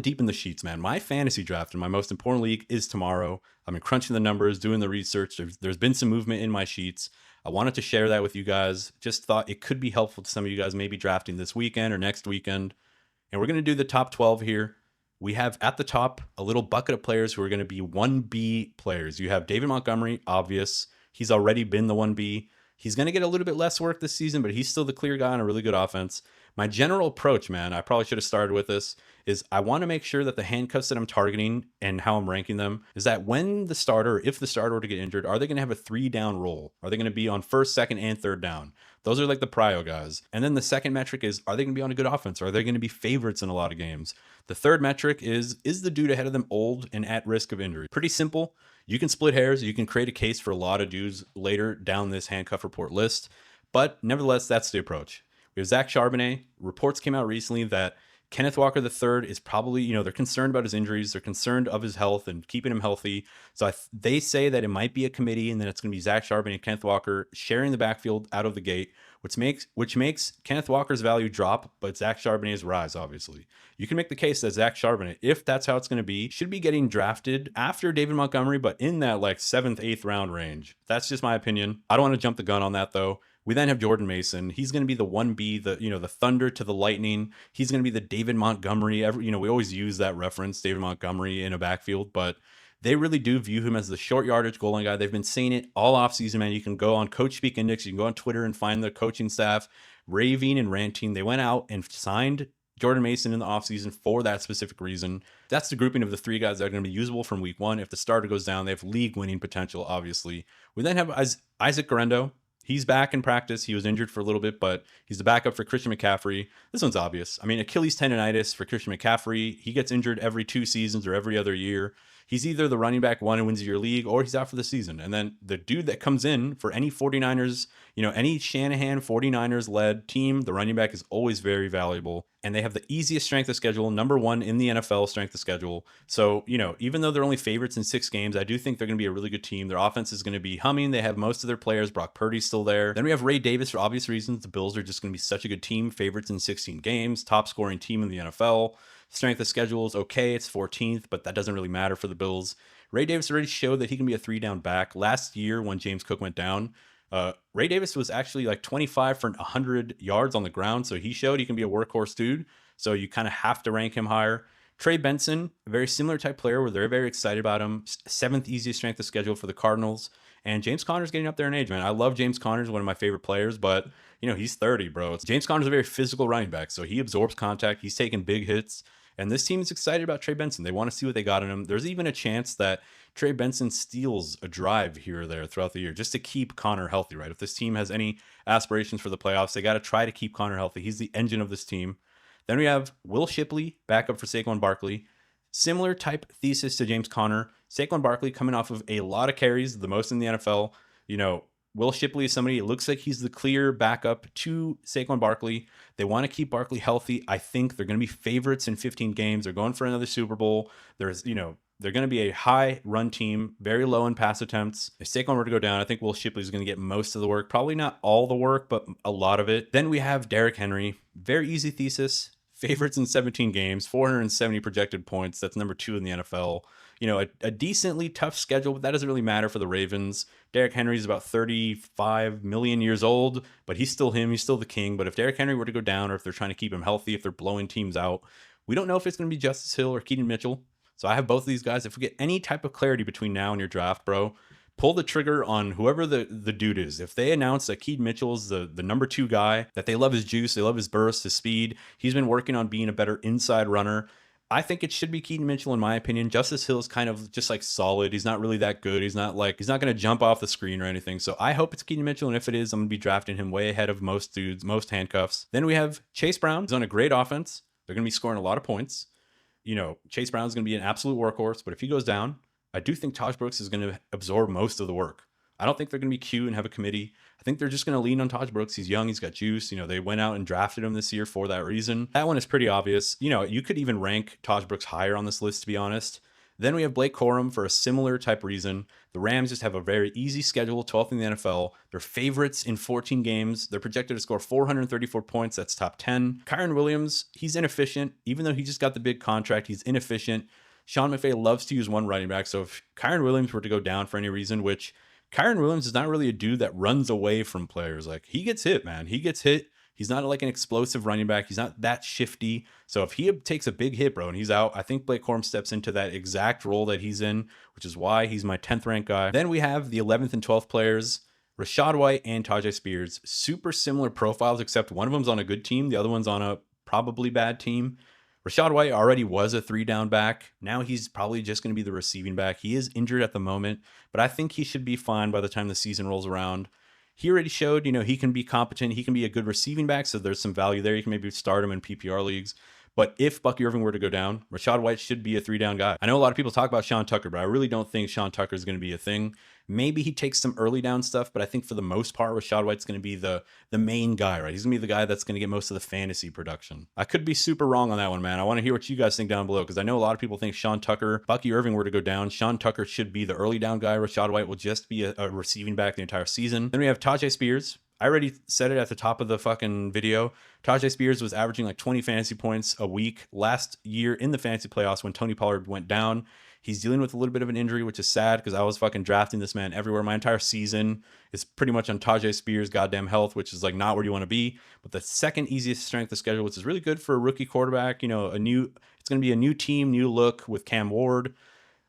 Deep in the sheets, man. My fantasy draft in my most important league is tomorrow. I've been crunching the numbers, doing the research. There's been some movement in my sheets. I wanted to share that with you guys. Just thought it could be helpful to some of you guys maybe drafting this weekend or next weekend. And we're going to do the top 12 here. We have at the top a little bucket of players who are going to be 1B players. You have David Montgomery, obvious. He's already been the 1B. He's going to get a little bit less work this season, but he's still the clear guy on a really good offense. My general approach, man, I probably should have started with this, is I want to make sure that the handcuffs that I'm targeting and how I'm ranking them is that when the starter, if the starter were to get injured, are they going to have a 3-down role? Are they going to be on first, second, and third down? Those are like the prio guys. And then the second metric is, are they going to be on a good offense? Are they going to be favorites in a lot of games? The third metric is the dude ahead of them old and at risk of injury? Pretty simple. You can split hairs. You can create a case for a lot of dudes later down this handcuff report list. But nevertheless, that's the approach. We have Zach Charbonnet. Reports came out recently that Kenneth Walker III is probably, they're concerned about his injuries. They're concerned of his health and keeping him healthy. So they say that it might be a committee and then it's going to be Zach Charbonnet and Kenneth Walker sharing the backfield out of the gate, which makes Kenneth Walker's value drop, but Zach Charbonnet's rise, obviously. You can make the case that Zach Charbonnet, if that's how it's going to be, should be getting drafted after David Montgomery, but in that like 7th, 8th round range. That's just my opinion. I don't want to jump the gun on that though. We then have Jordan Mason. He's going to be the 1B, the thunder to the lightning. He's going to be the David Montgomery. We always use that reference, David Montgomery in a backfield, but they really do view him as the short yardage goal line guy. They've been saying it all offseason, man. You can go on Coach Speak Index. You can go on Twitter and find the coaching staff raving and ranting. They went out and signed Jordan Mason in the offseason for that specific reason. That's the grouping of the 3 guys that are going to be usable from week 1. If the starter goes down, they have league winning potential, obviously. We then have Isaac Garendo. He's back in practice. He was injured for a little bit, but he's the backup for Christian McCaffrey. This one's obvious. I mean, Achilles tendonitis for Christian McCaffrey. He gets injured every 2 seasons or every other year. He's either the running back 1 and wins your league, or he's out for the season. And then the dude that comes in for any 49ers, any Shanahan 49ers led team, the running back is always very valuable. And they have the easiest strength of schedule, number 1 in the NFL strength of schedule. So, even though they're only favorites in 6 games, I do think they're going to be a really good team. Their offense is going to be humming. They have most of their players. Brock Purdy's still there. Then we have Ray Davis for obvious reasons. The Bills are just going to be such a good team. Favorites in 16 games, top scoring team in the NFL. Strength of schedule is okay. It's 14th, but that doesn't really matter for the Bills. Ray Davis already showed that he can be a 3-down back. Last year when James Cook went down, Ray Davis was actually like 25 for 100 yards on the ground. So he showed he can be a workhorse dude. So you kind of have to rank him higher. Trey Benson, a very similar type player where they're very excited about him. 7th easiest strength of schedule for the Cardinals. And James Conner's getting up there in age, man. I love James Conner, one of my favorite players, but he's 30, bro. James Conner's a very physical running back. So he absorbs contact. He's taking big hits. And this team is excited about Trey Benson. They want to see what they got in him. There's even a chance that Trey Benson steals a drive here or there throughout the year just to keep Conner healthy, right? If this team has any aspirations for the playoffs, they got to try to keep Conner healthy. He's the engine of this team. Then we have Will Shipley, backup for Saquon Barkley. Similar type thesis to James Conner. Saquon Barkley coming off of a lot of carries, the most in the NFL. Will Shipley is somebody, it looks like he's the clear backup to Saquon Barkley. They want to keep Barkley healthy. I think they're going to be favorites in 15 games. They're going for another Super Bowl. They're going to be a high run team, very low in pass attempts. If Saquon were to go down, I think Will Shipley is going to get most of the work. Probably not all the work, but a lot of it. Then we have Derrick Henry. Very easy thesis. Favorites in 17 games, 470 projected points. That's number 2 in the NFL. A decently tough schedule, but that doesn't really matter for the Ravens. Derrick Henry is about 35 million years old, but he's still him. He's still the king. But if Derrick Henry were to go down, or if they're trying to keep him healthy, if they're blowing teams out, we don't know if it's going to be Justice Hill or Keaton Mitchell. So I have both of these guys. If we get any type of clarity between now and your draft, bro, pull the trigger on whoever the dude is. If they announce that Keaton Mitchell is the number 2 guy, that they love his juice, they love his burst, his speed, he's been working on being a better inside runner, I think it should be Keaton Mitchell, in my opinion. Justice Hill is kind of just like solid. He's not really that good. He's not going to jump off the screen or anything. So I hope it's Keaton Mitchell. And if it is, I'm going to be drafting him way ahead of most dudes, most handcuffs. Then we have Chase Brown. He's on a great offense. They're going to be scoring a lot of points. Chase Brown is going to be an absolute workhorse. But if he goes down, I do think Taj Brooks is going to absorb most of the work. I don't think they're going to be cute and have a committee. I think they're just going to lean on Taj Brooks. He's young. He's got juice. They went out and drafted him this year for that reason. That one is pretty obvious. You could even rank Taj Brooks higher on this list, to be honest. Then we have Blake Corum for a similar type reason. The Rams just have a very easy schedule, 12th in the NFL. They're favorites in 14 games. They're projected to score 434 points. That's top 10. Kyren Williams, he's inefficient. Even though he just got the big contract, he's inefficient. Sean McVay loves to use one running back. So if Kyren Williams were to go down for any reason, which Kyren Williams is not really a dude that runs away from players. Like, he gets hit, man. He gets hit. He's not like an explosive running back. He's not that shifty. So if he takes a big hit, bro, and he's out, I think Blake Corum steps into that exact role that he's in, which is why he's my 10th ranked guy. Then we have the 11th and 12th players, Rachaad White and Tyjae Spears. Super similar profiles, except one of them's on a good team. The other one's on a probably bad team. Rachaad White already was a 3-down back. Now he's probably just going to be the receiving back. He is injured at the moment, but I think he should be fine by the time the season rolls around. He already showed, he can be competent. He can be a good receiving back, so there's some value there. You can maybe start him in PPR leagues. But if Bucky Irving were to go down, Rachaad White should be a 3-down guy. I know a lot of people talk about Sean Tucker, but I really don't think Sean Tucker is going to be a thing. Maybe he takes some early down stuff, but I think for the most part, Rachaad White's going to be the main guy, right? He's going to be the guy that's going to get most of the fantasy production. I could be super wrong on that one, man. I want to hear what you guys think down below, because I know a lot of people think Sean Tucker, Bucky Irving were to go down, Sean Tucker should be the early down guy. Rachaad White will just be a receiving back the entire season. Then we have Tyjae Spears. I already said it at the top of the fucking video. Tyjae Spears was averaging like 20 fantasy points a week last year in the fantasy playoffs when Tony Pollard went down. He's dealing with a little bit of an injury, which is sad because I was fucking drafting this man everywhere. My entire season is pretty much on Tyjae Spears' goddamn health, which is like not where you want to be. But the second easiest strength of schedule, which is really good for a rookie quarterback. It's going to be a new team, new look with Cam Ward.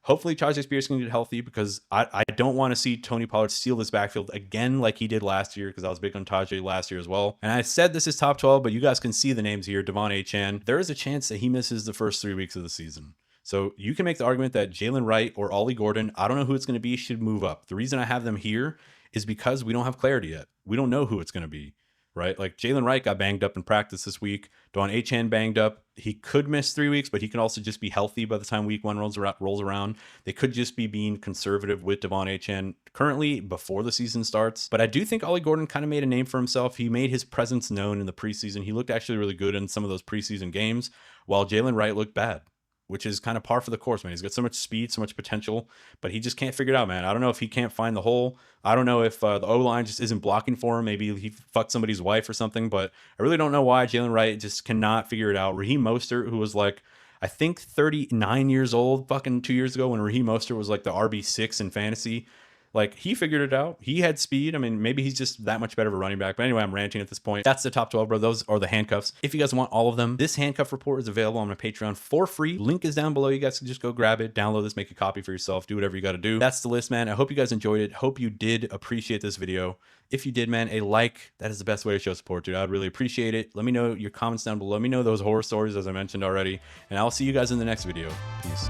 Hopefully Tyjae Spears can get healthy, because I don't want to see Tony Pollard steal this backfield again like he did last year, because I was big on Tyjae last year as well. And I said this is top 12, but you guys can see the names here. Devon Achane. There is a chance that he misses the first 3 weeks of the season. So you can make the argument that Jalen Wright or Ollie Gordon, I don't know who it's going to be, should move up. The reason I have them here is because we don't have clarity yet. We don't know who it's going to be, right? Like Jalen Wright got banged up in practice this week. Devon Achane banged up. He could miss 3 weeks, but he can also just be healthy by the time week 1 rolls around. They could just be being conservative with Devon Achane currently before the season starts. But I do think Ollie Gordon kind of made a name for himself. He made his presence known in the preseason. He looked actually really good in some of those preseason games, while Jalen Wright looked bad, which is kind of par for the course, man. He's got so much speed, so much potential, but he just can't figure it out, man. I don't know if he can't find the hole. I don't know if the O-line just isn't blocking for him. Maybe he fucked somebody's wife or something, but I really don't know why Jalen Wright just cannot figure it out. Raheem Mostert, who was like, I think 39 years old fucking 2 years ago, when Raheem Mostert was like the RB6 in fantasy, like, he figured it out. He had speed. I mean, maybe he's just that much better of a running back. But anyway, I'm ranting at this point. That's the top 12, bro. Those are the handcuffs. If you guys want all of them, this handcuff report is available on my Patreon for free. Link is down below. You guys can just go grab it, download this, make a copy for yourself, do whatever you got to do. That's the list, man. I hope you guys enjoyed it. Hope you did appreciate this video. If you did, man, a like, that is the best way to show support, dude. I'd really appreciate it. Let me know your comments down below. Let me know those horror stories, as I mentioned already. And I'll see you guys in the next video. Peace.